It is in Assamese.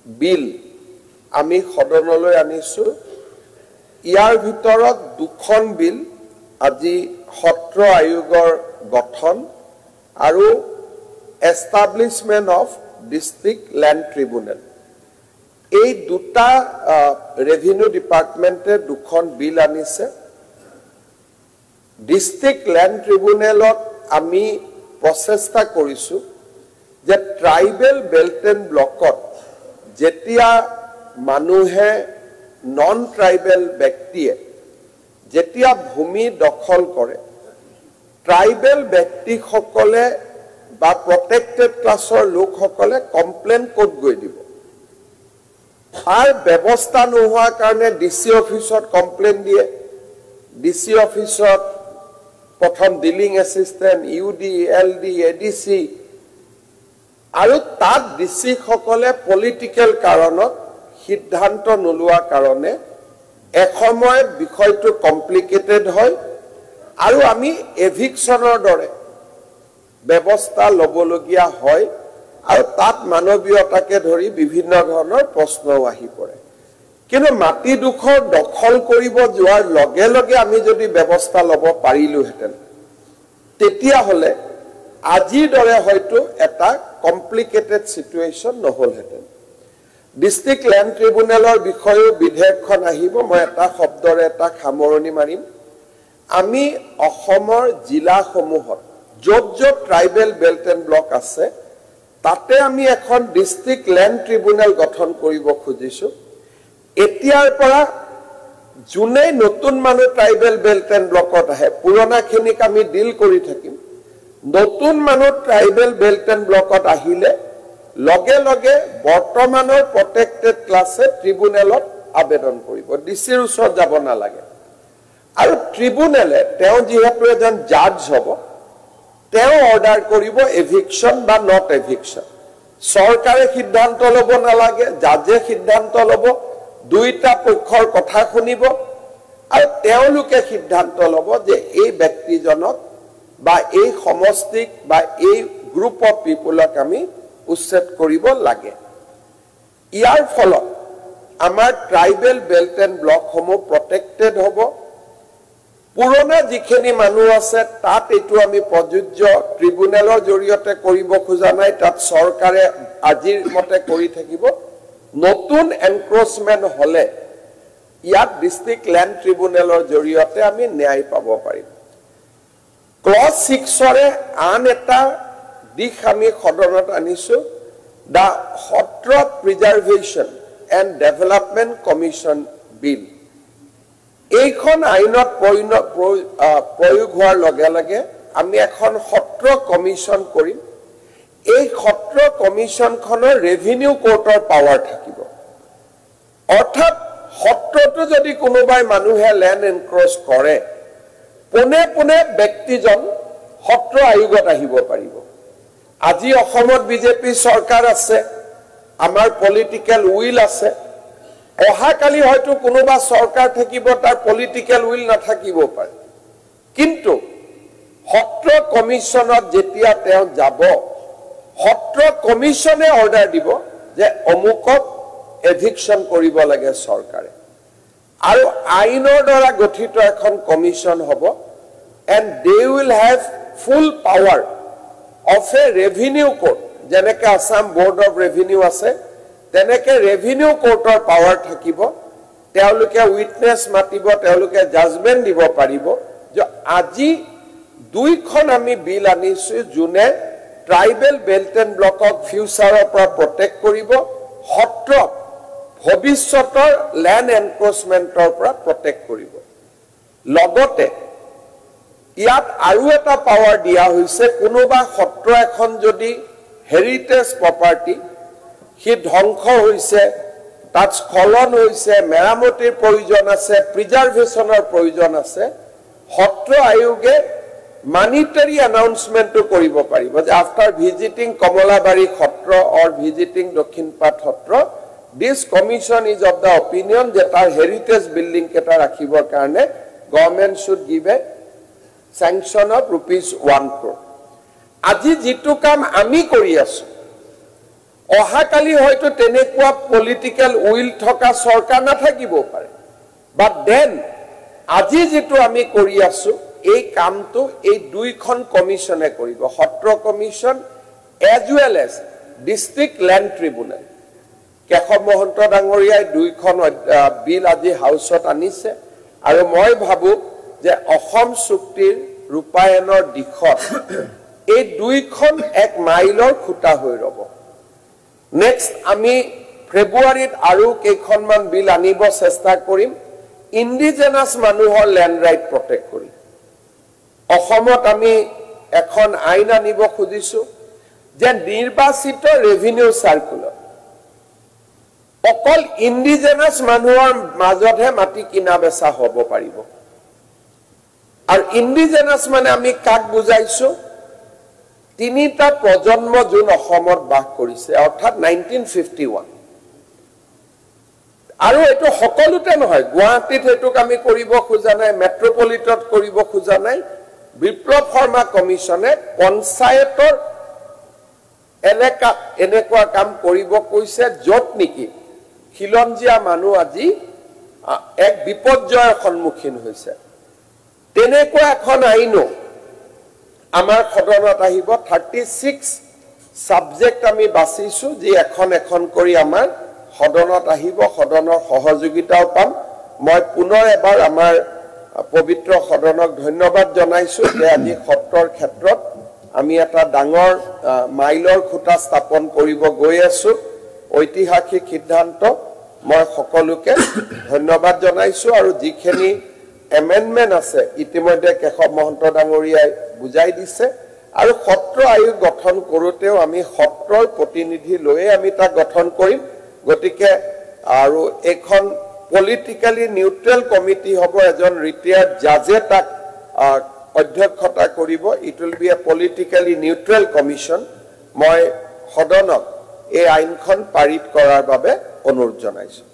বিল আমি সদনলৈ আনিছো ইয়াৰ ভিতৰত দুখন বিল আজি সত্ৰ আয়োগৰ গঠন আৰু এষ্টাব্লিশমেন্ট অফ ডিস্ট্ৰিক্ট ল্যান্ড ট্ৰিব্যুনেল এই দুটা ৰেভিনিউ ডিপাৰ্টমেন্টে দুখন বিল আনিছে ডিস্ট্ৰিক্ট ল্যান্ড ট্ৰিব্যুনেলত আমি প্ৰচেষ্টা কৰিছো যে ট্ৰাইবেল বেল্ট এণ্ড ব্লকত যেতিয়া মানুহে নন ট্ৰাইবেল ব্যক্তিয়ে যেতিয়া ভূমি দখল কৰে ট্ৰাইবেল ব্যক্তিসকলে বা প্ৰটেক্টেড ক্লাছৰ লোকসকলে কমপ্লেইন কোড গৈ দিব আৰ ব্যৱস্থা নোহোৱা কাৰণে ডিসি অফিসত কমপ্লেইন দিয়ে ডিসি অফিসত প্ৰথম ডিলিং এসিস্টেন্ট ইউডি এলডি এডিসি আৰু তাত ডিসি সকলে পলিটিক্যাল কাৰণত সিদ্ধান্ত নোলোৱা কাৰণে এসময় বিষয়টো কমপ্লিকেটেড হয় আৰু আমি এভিকশনৰ দৰে ব্যৱস্থা লবলগীয়া হয় আৰু তাত মানৱীয়তাকে ধৰি বিভিন্ন ধৰণৰ প্ৰশ্ন আহি পৰে কিন্তু মাটি দুখৰ দখল কৰিব যোৱাৰ লগে লগে আমি যদি ব্যৱস্থা লব পাৰিলো হেতেন তেতিয়া হলে আজিৰ দৰে হয়তো এটা কমপ্লিকেটেড সিচুৱেচন নহল হেতেন ডিস্ট্ৰিক্ট ল্যান্ড ট্ৰিব্যুনেলৰ বিষয়ে বিধেয়কখন আহিব মই এটা শব্দৰে এটা খামৰণি মাৰিম আমি অসমৰ জিলাসমূহত য'ত ট্ৰাইবেল বেল্ট এণ্ড ব্লক আছে তাতে আমি এখন ডিস্ট্ৰিক্ট ল্যান্ড ট্ৰিব্যুনেল গঠন কৰিব খুজিছো এতিয়াৰ পৰা জুনে নতুন মানুহ ট্ৰাইবেল বেল্ট এণ্ড ব্লকত আহে পুৰণাখিনিক আমি ডিল কৰি থাকিম নতুন মানুহ ট্ৰাইবেল বেল্ট এণ্ড ব্লকত আহিলে লগে লগে বৰ্তমানৰ প্ৰটেক্টেড ক্লাছে ট্ৰিব্যুনেলত আবেদন কৰিব ডিসিৰ ওচৰত যাব নালাগে আৰু ট্ৰিব্যুনেলে তেওঁ যেহেতু এজন জাজ হ'ব তেওঁ অৰ্ডাৰ কৰিব এভিকশন বা নট এভিকশন সৰকাৰে সিদ্ধান্ত লব নালাগে জাজে সিদ্ধান্ত লব দুইটা পক্ষৰ কথা শুনিব আৰু তেওঁলোকে সিদ্ধান্ত লব যে এই ব্যক্তিজনক বা এই সমষ্টিক বা এই গ্ৰুপ অফ পিপলক আমি উচ্ছেদ কৰিব লাগে ইয়াৰ ফলত আমাৰ ট্ৰাইবেল বেল্ট এণ্ড ব্লকসমূহ প্ৰটেক্টেড হ'ব পুৰণা যিখিনি মানুহ আছে তাত এটো আমি প্ৰযোজ্য ট্ৰিব্যুনেলৰ জৰিয়তে কৰিব খোজা নাই তাত সৰকাৰে আজিৰ মতে কৰি থাকিব নতুন এনক্ৰোচমেন্ট হলে ইয়াত ডিস্ট্ৰিক্ট ল্যান্ড ট্ৰিব্যুনেলৰ জৰিয়তে আমি ন্যায় পাব পাৰিম ক্লজ 6 ৰে আন এটা দিশ আমি সদনত আনিছো দা সত্ৰ প্ৰিজাৰ্ভেশ্যন এণ্ড ডেভেলপমেন্ট কমিশ্যন বিল এইখন আইনত প্ৰয়োগ হোৱাৰ লগে লগে আমি এখন সত্ৰ কমিশ্যন কৰিম এই সত্ৰ কমিশ্যনখনৰ ৰেভিনিউ কোৰ্টৰ পাৱাৰ থাকিব অৰ্থাৎ সত্ৰটো যদি কোনোবাই মানুহে ল্যান্ড এনক্ৰোচ কৰে পোনে পোনে ব্যক্তিজন সত্ৰ আয়োগত আহিব পাৰিব আজি অসমত বিজেপি চৰকাৰ আছে আমাৰ পলিটিক্যাল উইল আছে অহাকালি হয়তো কোনোবা সৰকাৰ থাকিব তাৰ পলিটিক্যাল উইল নাথাকিব পাৰে কিন্তু সত্ৰ কমিশ্যনত যেতিয়া তেওঁ যাব সত্ৰ কমিশ্যনে অৰ্ডাৰ দিব যে অমুকক এভিকশন কৰিব লাগে সৰকাৰে আৰু আইনৰ দ্বাৰা গঠিত এখন কমিশ্যন হ'ব and they will have full power of A revenue court যেনেকৈ আসাম বোৰ্ড অফ ৰেভিনিউ আছে তেনেকে ৰেভিনিউ কোৰ্টৰ পাৱাৰ থাকিব তেওঁলোকে উইটনেছ মাতিব তেওঁলোকে জাজমেন্ট দিব পাৰিব যে আজি দুইখন আমি বিল আনিছো জুনে ট্ৰাইবেল বেল্ট এণ্ড ব্লকক ফিউচাৰৰ পৰা প্ৰটেক্ট কৰিব সত্ৰ ভৱিষ্যতৰ ল্যান্ড এনক্ৰোচমেন্টৰ পৰা প্ৰটেক্ট কৰিব লগতে ইয়াত আৰু এটা পাৱাৰ দিয়া হৈছে কোনোবা সত্ৰ এখন যদি হেৰিটেজ প্ৰপাৰ্টি হি ধ্বংস হৈছে তাত স্খলন হৈছে মেৰামতিৰ প্ৰয়োজন আছে প্ৰিজাৰ্ভেশ্যনৰ প্ৰয়োজন আছে সত্ৰ আয়োগে মানিটাৰী এনাউন্সমেন্টটো কৰিব পাৰিব যে after visiting Kamalabari Satra or visiting Dakhinpat Satra this commission is of the opinion যে তাৰ হেৰিটেজ বিল্ডিং কেটা ৰাখিবৰ কাৰণে government should give a sanction of rupees 1 crore আজি যেটো কাম আমি কৰি আছো অহাকালি হয়তো তেনেকুৱা পলিটিক্যাল উইল থকা চৰকাৰ নাথাকিব পাৰে বাট দেন আজি যেটো আমি কৰি আছো এই কামটো এই দুইখন কমিশনে কৰিব Satra commission as well as district land tribunal Keshab Mahanta ডাঙৰীয়াই দুইখন বিল আজি হাউসত আনিছে আৰু মই ভাবো যে অসম চুক্তিৰ ৰূপায়নৰ দিশত এই দুইখন এক মাইলৰ খুঁটা হৈ ৰব নেক্সট আমি ফেব্ৰুৱাৰীত আৰু কেইখনমান বিল আনিব চেষ্টা কৰিম ইন্ডিজেনাস মানুহৰ ল্যান্ড ৰাইট প্ৰটেক্ট কৰি অসমত আমি এখন আইন আনিব খুজিছো যে নিৰ্বাচিত ৰেভিনিউ সাৰ্কুলাৰ অকল ইন্ডিজেনাস মানুহৰ মাজতহে মাটি কিনা বেচা হ'ব পাৰিব আৰু ইন্ডিজেনাস মানে আমি কাক বুজাইছো তিনিটা প্ৰজন্ম যোন অসমত বাস কৰিছে অৰ্থাৎ 1951 আৰু এটো সকলোতে নহয় গুৱাহাটীত হেতুক আমি কৰিব খোজা নাই মেট্ৰোপলিটনত কৰিব খোজা নাই বিপ্লৱ শৰ্মা কমিশনে পঞ্চায়তৰ এলেকা এনেকুৱা কাম কৰিব কৈছে যত নেকি খিলঞ্জিয়া মানুহ আজি এক বিপৰ্যয়ৰ সন্মুখীন হৈছে তেনেকুৱা এখন আইনো আমাৰ সদনত আহিব 36 সাবজেক্ট আমি বাছিছো যে এখন কৰি আমাৰ সদনত আহিব সদনৰ সহযোগিতাও পাম মই পুনৰ এবাৰ আমাৰ পবিত্ৰ সদনক ধন্যবাদ জনাইছো যে আজি সত্ৰৰ ক্ষেত্ৰত আমি এটা ডাঙৰ মাইলৰ খুঁটা স্থাপন কৰিব গৈ আছো ঐতিহাসিক সিদ্ধান্ত মই সকলোকে ধন্যবাদ জনাইছো আৰু যিখিনি এমেন্ডমেন্ট আছে ইতিমধ্যে কেশৱ মহন্ত ডাঙৰীয়াই বুজাই দিছে আৰু সত্ৰ আয়োগ গঠন কৰোতেও আমি সত্ৰৰ প্ৰতিনিধি লৈ আমি তা গঠন কৰিম গতিকে আৰু এখন পলিটিক্যালি নিউট্ৰেল কমিটি হ'ব এজন ৰিটায়াৰ্ড জাজে তাক অধ্যক্ষতা কৰিব it will B A politically neutral commission মই সদনক এই আইনখন পাৰিত কৰাৰ বাবে অনুৰোধ জনাইছো